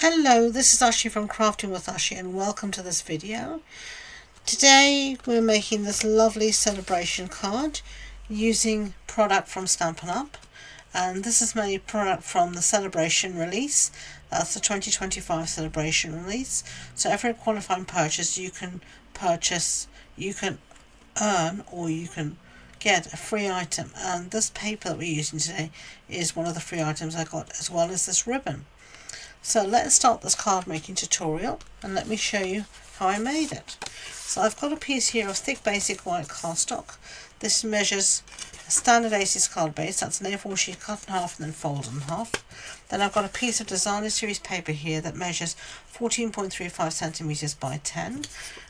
Hello, this is Ashee from Crafting with Ashee and welcome to this video. Today we're making this lovely celebration card using product from Stampin Up, and this is my product from the celebration release. That's the 2025 celebration release. So every qualifying purchase you can earn, or you can get a free item, and this paper that we're using today is one of the free items I got, as well as this ribbon. So let's start this card making tutorial and let me show you how I made it. So I've got a piece here of thick basic white cardstock. This measures a standard A6 card base, that's an A4 sheet cut in half and then folded in half. Then I've got a piece of designer series paper here that measures 14.35 centimeters by 10.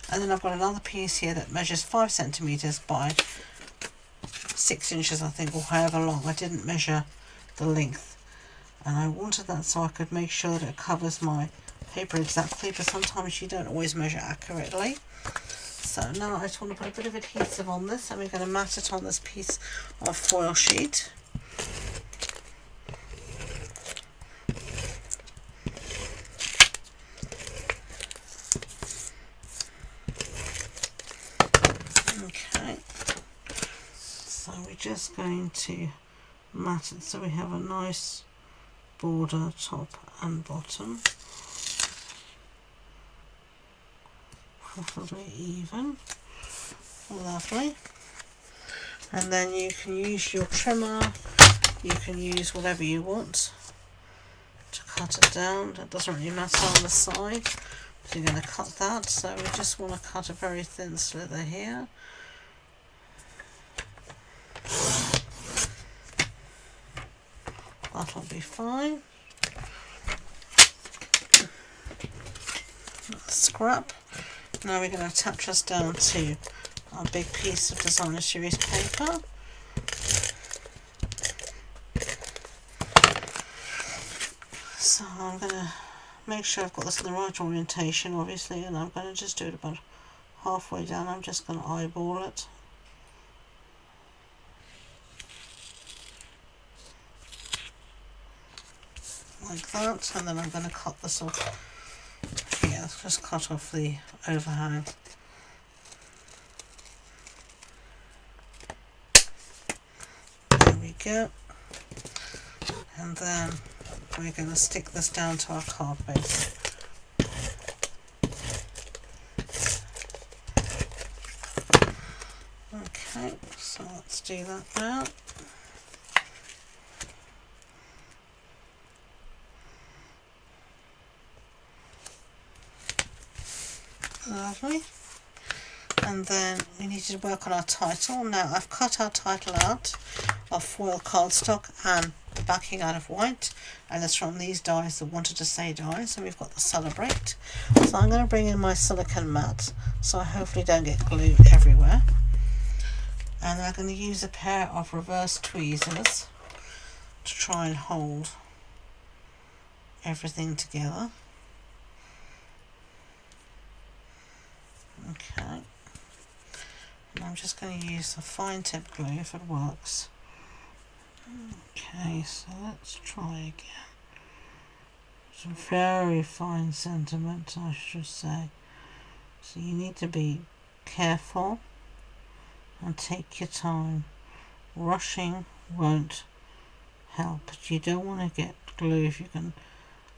And then I've got another piece here that measures 5 centimeters by 6 inches, I think, or however long. I didn't measure the length. And I wanted that so I could make sure that it covers my paper exactly, but sometimes you don't always measure accurately. So now I just want to put a bit of adhesive on this, and we're going to mat it on this piece of foil sheet. Okay, so we're just going to mat it so we have a nice border top and bottom, preferably even. Lovely. And then you can use your trimmer, you can use whatever you want to cut it down. It doesn't really matter on the side, so you're going to cut that. So we just want to cut a very thin slither here. That'll be fine. Scrap. Now we're going to attach us down to our big piece of designer series paper. So I'm going to make sure I've got this in the right orientation, obviously, and I'm going to just do it about halfway down. I'm just going to eyeball it. Like that, and then I'm going to cut this off. Yeah, just cut off the overhang. There we go. And then we're going to stick this down to our card base. Okay, so let's do that now. Lovely. And then we need to work on our title. Now I've cut our title out of foil cardstock and the backing out of white, and it's from these dies, the Wanted to Say dies, and we've got the Celebrate. So I'm going to bring in my silicone mat so I hopefully don't get glue everywhere. And I'm going to use a pair of reverse tweezers to try and hold everything together. Okay, and I'm just going to use the fine tip glue if it works. Okay, so let's try again. It's a very fine sentiment, I should say. So you need to be careful and take your time. Rushing won't help, but you don't want to get glue if you can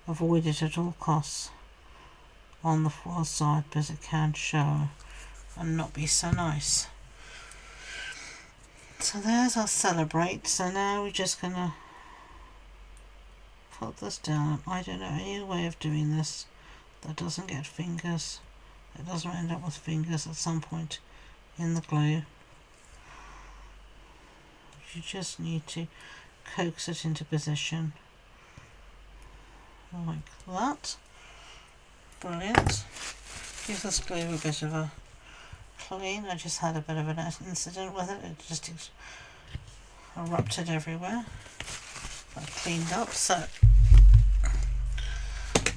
avoid it at all costs on the foil side, because it can show and not be so nice. So there's our Celebrate. So now we're just gonna put this down. I don't know any way of doing this that doesn't get fingers. It doesn't end up with fingers at some point in the glue. You just need to coax it into position like that. Brilliant. Give this glue a bit of a clean. I just had a bit of an incident with it. It just erupted everywhere. I cleaned up. So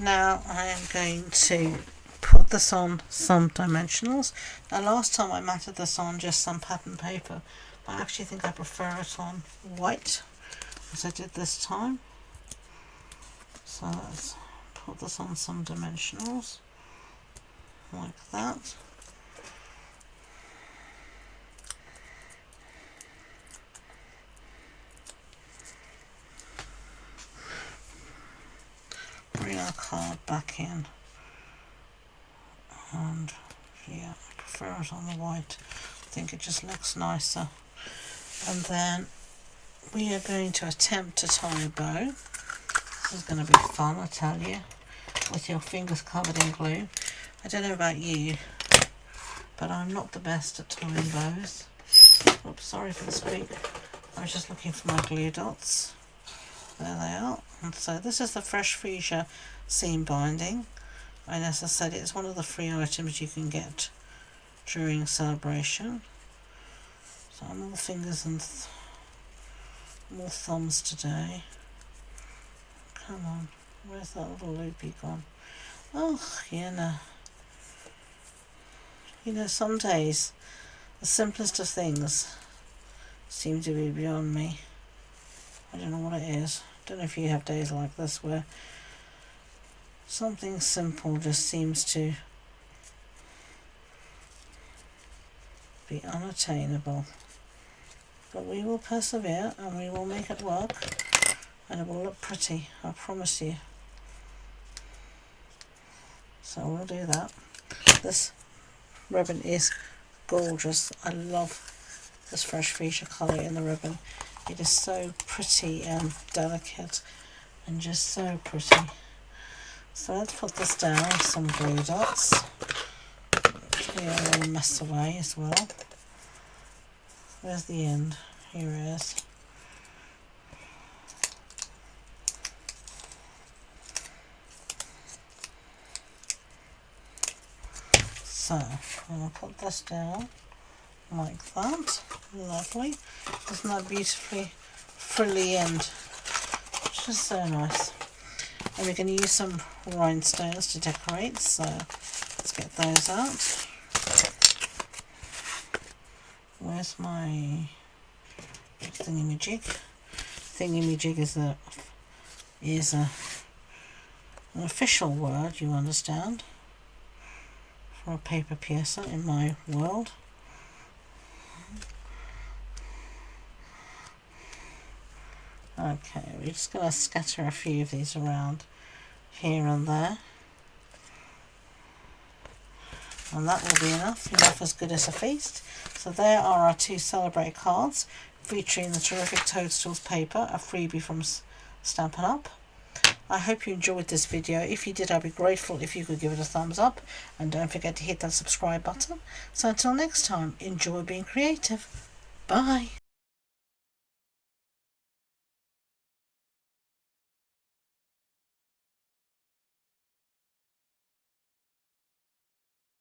now I am going to put this on some dimensionals. Now last time I matted this on just some pattern paper. I actually think I prefer it on white, as I did this time. So let's put this on some dimensionals like that. Bring our card back in, and yeah, I prefer it on the white. I think it just looks nicer. And then we are going to attempt to tie a bow. This is going to be fun, I tell you, with your fingers covered in glue. I don't know about you, but I'm not the best at tying bows. Oops, sorry for the squeak. I was just looking for my glue dots. There they are. And so this is the Fresh Freesia seam binding. And as I said, it's one of the free items you can get during celebration. So I'm all fingers and more thumbs today. Come on, where's that little loopy gone? Oh, yeah, you know, some days the simplest of things seem to be beyond me. I don't know what it is. I don't know if you have days like this where something simple just seems to be unattainable. But we will persevere and we will make it work, and it will look pretty, I promise you. So we'll do that. This ribbon is gorgeous. I love this Fresh Freesia colour in the ribbon. It is so pretty and delicate and just so pretty. So let's put this down with some glue dots. Clear all the mess away as well. Where's the end? Here it is. So I'm going to put this down like that. Lovely. Isn't that beautifully frilly end? It's just so nice. And we're going to use some rhinestones to decorate, so let's get those out. Where's my thingamajig? Thingamajig is an official word, you understand, for a paper piercer in my world. Okay, we're just going to scatter a few of these around here and there. And that will be enough as good as a feast. So there are our two Celebrate cards featuring the terrific Toadstools paper, a freebie from Stampin' Up. I hope you enjoyed this video. If you did, I'd be grateful if you could give it a thumbs up. And don't forget to hit that subscribe button. So until next time, enjoy being creative. Bye.